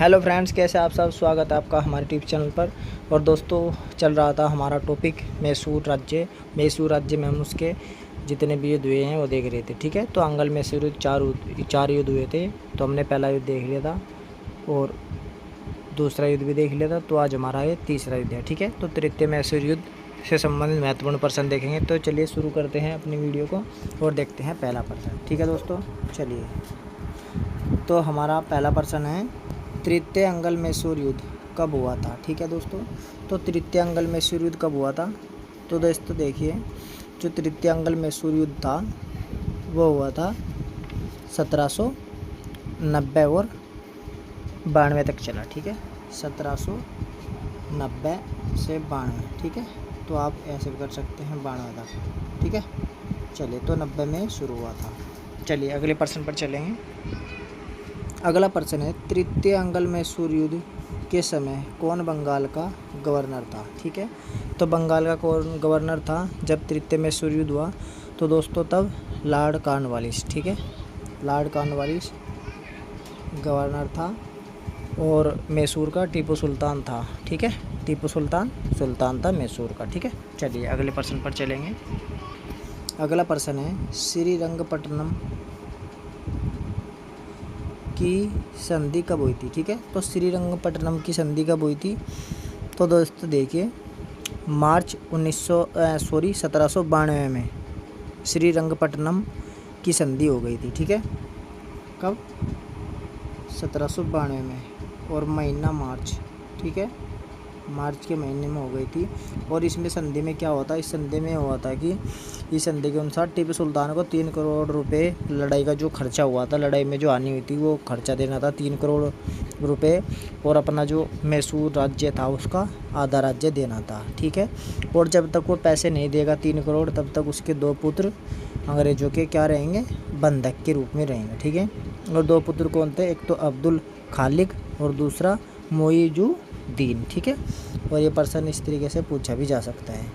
Hello friends, कैसे आप सब। स्वागत है आपका हमारे यूट्यूब चैनल पर। और दोस्तों, चल रहा था हमारा टॉपिक मैसूर राज्य में हम उसके जितने भी युद्ध हुए हैं वो देख रहे थे। ठीक है, तो अंगल मैसूर युद्ध चार युद्ध हुए थे। तो हमने पहला युद्ध देख लिया था और दूसरा युद्ध भी देख लिया था। तो आज हमारा ये तीसरा युद्ध है। ठीक है, तो तृतीय मैसूर युद्ध से संबंधित महत्वपूर्ण प्रश्न देखेंगे। तो चलिए शुरू करते हैं अपनी वीडियो को और देखते हैं पहला प्रश्न। ठीक है दोस्तों, चलिए। तो हमारा पहला प्रश्न है, तृतीय अंगल मैसूर युद्ध कब हुआ था। ठीक है दोस्तों, तो तृतीय अंगल मैसूर युद्ध कब हुआ था। तो दोस्तों देखिए, जो तृतीय अंगल मैसूर युद्ध था वो हुआ था 1790 और 92 तक चला। ठीक है, 1790 से 92। ठीक है, तो आप ऐसे भी कर सकते हैं 92 तक। ठीक है, चलिए, तो 90 में शुरू हुआ था। चलिए अगले प्रश्न पर चलेंगे। अगला प्रश्न है, तृतीय अंगल मैसूर युद्ध के समय कौन बंगाल का गवर्नर था। ठीक है, तो बंगाल का कौन गवर्नर था जब तृतीय मैसूर युद्ध हुआ। तो दोस्तों तब लॉर्ड कॉर्नवालिस। ठीक है, लॉर्ड कॉर्नवालिस गवर्नर था और मैसूर का टीपू सुल्तान था। ठीक है, टीपू सुल्तान था मैसूर का। ठीक है, चलिए अगले प्रश्न पर चलेंगे। अगला प्रश्न है, श्रीरंगपट्टनम की संधि कब हुई थी। ठीक है, तो श्रीरंगपट्टनम की संधि कब हुई थी। तो दोस्तों देखिए, मार्च 1792 में श्रीरंगपट्टनम की संधि हो गई थी। ठीक है, कब, 1792 में, और महीना मार्च। ठीक है, मार्च के महीने में हो गई थी। और इसमें संधि में क्या हुआ था, इस संधि में हुआ था कि इस संधि के अनुसार टीपू सुल्तान को 3 करोड़ रुपए लड़ाई का जो खर्चा हुआ था, लड़ाई में जो हानि हुई थी वो खर्चा देना था 3 करोड़ रुपए, और अपना जो मैसूर राज्य था उसका आधा राज्य देना था। ठीक है, और जब तक वो पैसे नहीं देगा 3 करोड़, तब तक उसके 2 पुत्र अंग्रेज़ों के क्या रहेंगे, बंधक के रूप में रहेंगे। ठीक है, और 2 पुत्र कौन थे, एक तो अब्दुल खालिक और दूसरा मोइजुद्दीन। ठीक है, और ये प्रश्न इस तरीके से पूछा भी जा सकता है।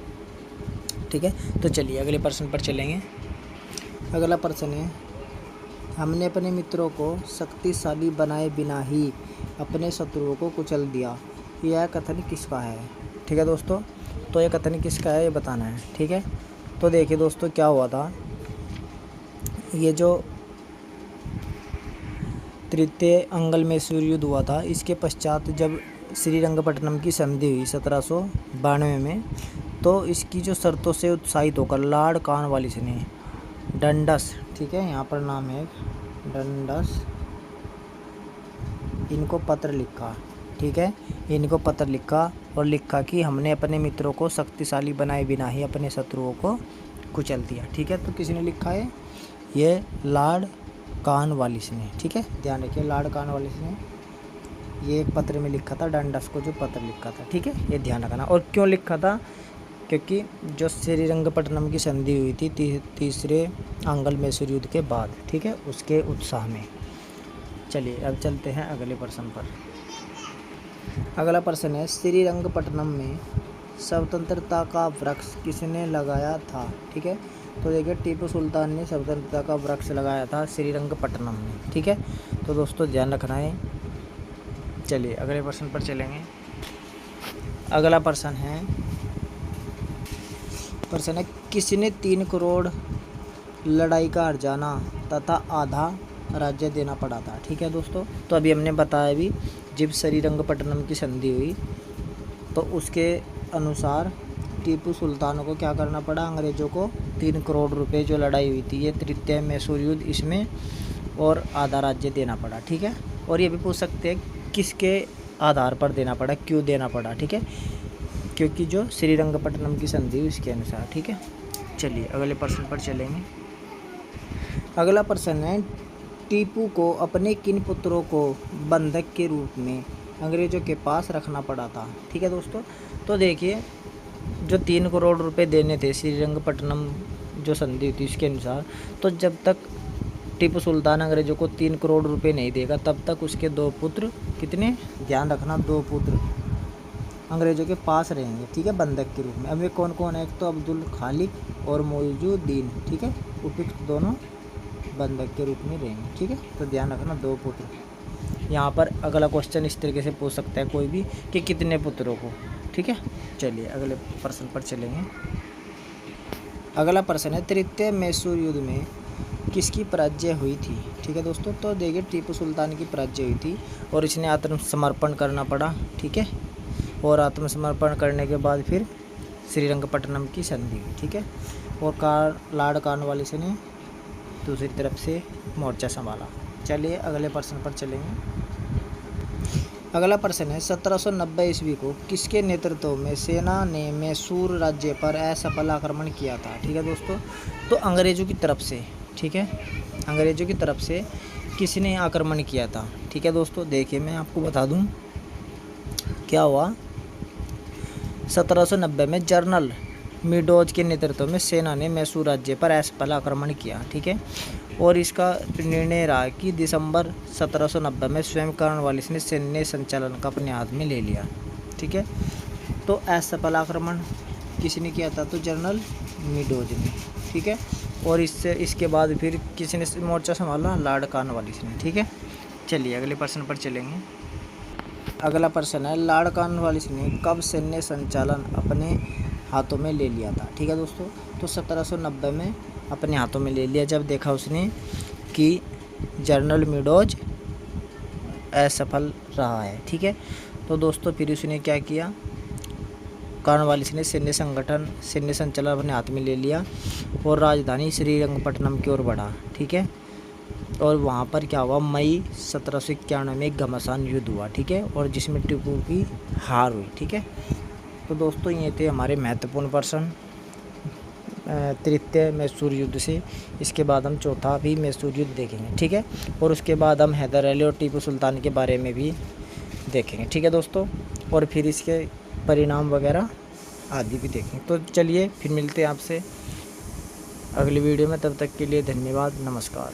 ठीक है, तो चलिए अगले प्रश्न पर चलेंगे। अगला प्रश्न है, हमने अपने मित्रों को शक्तिशाली बनाए बिना ही अपने शत्रुओं को कुचल दिया, यह कथन किसका है। ठीक है दोस्तों, तो ये कथन किसका है ये बताना है। ठीक है, तो देखिए दोस्तों, क्या हुआ था, ये जो तृतीय अंगल मैसूर युद्ध हुआ था, इसके पश्चात जब श्रीरंगपट्टनम की संधि हुई 1792 में, तो इसकी जो शर्तों से उत्साहित होकर लॉर्ड कॉर्नवालिस ने डंडस, ठीक है, यहाँ पर नाम है डंडस, इनको पत्र लिखा। ठीक है, इनको पत्र लिखा और लिखा कि हमने अपने मित्रों को शक्तिशाली बनाए बिना ही अपने शत्रुओं को कुचल दिया। ठीक है, तो किसने लिखा है, ये लॉर्ड कॉर्नवालिस ने। ठीक है, ध्यान रखिए, लॉर्ड कॉर्नवालिस ने ये एक पत्र में लिखा था, डंडस को जो पत्र लिखा था। ठीक है, ये ध्यान रखना। और क्यों लिखा था, क्योंकि जो श्रीरंगपट्टनम की संधि हुई थी तीसरे अंगल मैसूर युद्ध के बाद, ठीक है, उसके उत्साह में। चलिए अब चलते हैं अगले प्रश्न पर। अगला प्रश्न है, श्रीरंगपट्टनम में स्वतंत्रता का वृक्ष किसने लगाया था। ठीक है, तो देखिए, टीपू सुल्तान ने स्वतंत्रता का वृक्ष लगाया था श्रीरंगपट्टनम में। ठीक है, तो दोस्तों ध्यान रखना है। चलिए अगले प्रश्न पर चलेंगे। अगला प्रश्न है किसने 3 करोड़ लड़ाई का हर्जाना तथा आधा राज्य देना पड़ा था। ठीक है दोस्तों, तो अभी हमने बताया भी, जब श्रीरंगपट्टनम की संधि हुई तो उसके अनुसार टीपू सुल्तान को क्या करना पड़ा, अंग्रेज़ों को 3 करोड़ रुपए जो लड़ाई हुई थी ये तृतीय मैसूर युद्ध, इसमें और आधा राज्य देना पड़ा। ठीक है, और ये भी पूछ सकते हैं किसके आधार पर देना पड़ा, क्यों देना पड़ा। ठीक है, क्योंकि जो श्रीरंगपट्टनम की संधि हुई उसके अनुसार। ठीक है, चलिए अगले प्रश्न पर चलेंगे। अगला प्रश्न है, टीपू को अपने किन पुत्रों को बंधक के रूप में अंग्रेज़ों के पास रखना पड़ा था। ठीक है दोस्तों, तो देखिए, जो 3 करोड़ रुपए देने थे श्रीरंगपट्टनम जो संधि हुई थी उसके अनुसार, तो जब तक टीपू सुल्तान अंग्रेज़ों को 3 करोड़ रुपए नहीं देगा तब तक उसके 2 पुत्र, कितने, ध्यान रखना, 2 पुत्र अंग्रेज़ों के पास रहेंगे। ठीक है, बंधक के रूप में। अब ये कौन कौन है, एक तो अब्दुल खालिक और मोइजुद्दीन। ठीक है, उपयुक्त दोनों बंधक के रूप में रहेंगे। ठीक है, तो ध्यान रखना, 2 पुत्र। यहाँ पर अगला क्वेश्चन इस तरीके से पूछ सकता है कोई भी कि कितने पुत्रों को। ठीक है, चलिए अगले प्रश्न पर चलेंगे। अगला प्रश्न है तृतीय मैसूर युद्ध में किसकी पराजय हुई थी। ठीक है दोस्तों, तो देखिए टीपू सुल्तान की पराजय हुई थी और इसने आत्मसमर्पण करना पड़ा। ठीक है, और आत्मसमर्पण करने के बाद फिर श्रीरंगपट्टनम की संधि हुई। ठीक है, और लॉर्ड कॉर्नवालिस ने दूसरी तरफ से मोर्चा संभाला। चलिए अगले प्रश्न पर चलेंगे। अगला प्रश्न है 1790 ईस्वी को किसके नेतृत्व में सेना ने मैसूर राज्य पर असफल आक्रमण किया था। ठीक है दोस्तों, तो अंग्रेज़ों की तरफ से। ठीक है, अंग्रेज़ों की तरफ से किसने आक्रमण किया था। ठीक है दोस्तों, देखिए मैं आपको बता दूं क्या हुआ। 1790 में जनरल मीडोज के नेतृत्व में सेना ने मैसूर राज्य पर असफल आक्रमण किया। ठीक है, और इसका निर्णय रहा कि दिसंबर 1790 में स्वयं कॉर्नवालिस ने सैन्य संचालन का अपने हाथ में ले लिया। ठीक है, तो असफल आक्रमण किसने किया था, तो जनरल मीडोज ने। ठीक है, और इसके बाद फिर किसने मोर्चा संभाला, लॉर्ड कॉर्नवालिस ने। ठीक है, चलिए अगले प्रश्न पर चलेंगे। अगला प्रश्न है लॉर्ड कॉर्नवालिस ने कब सैन्य संचालन अपने हाथों में ले लिया था। ठीक है दोस्तों, तो 1790 में अपने हाथों में ले लिया जब देखा उसने कि जनरल मीडोज असफल रहा है। ठीक है, तो दोस्तों फिर उसने क्या किया, कॉर्नवालिस ने सैन्य संचालन अपने हाथ में ले लिया और राजधानी श्रीरंगपट्टनम की ओर बढ़ा। ठीक है, और वहाँ पर क्या हुआ, मई 1791 में एक घमासान युद्ध हुआ। ठीक है, और जिसमें टीपू की हार हुई। ठीक है, तो दोस्तों ये थे हमारे महत्वपूर्ण प्रश्न तृतीय मैसूर युद्ध से। इसके बाद हम चौथा भी मैसूर युद्ध देखेंगे। ठीक है, और उसके बाद हम हैदर अली और टीपू सुल्तान के बारे में भी देखेंगे। ठीक है दोस्तों, और फिर इसके परिणाम वगैरह आदि भी देखेंगे। तो चलिए फिर मिलते हैं आपसे अगली वीडियो में, तब तक के लिए धन्यवाद, नमस्कार।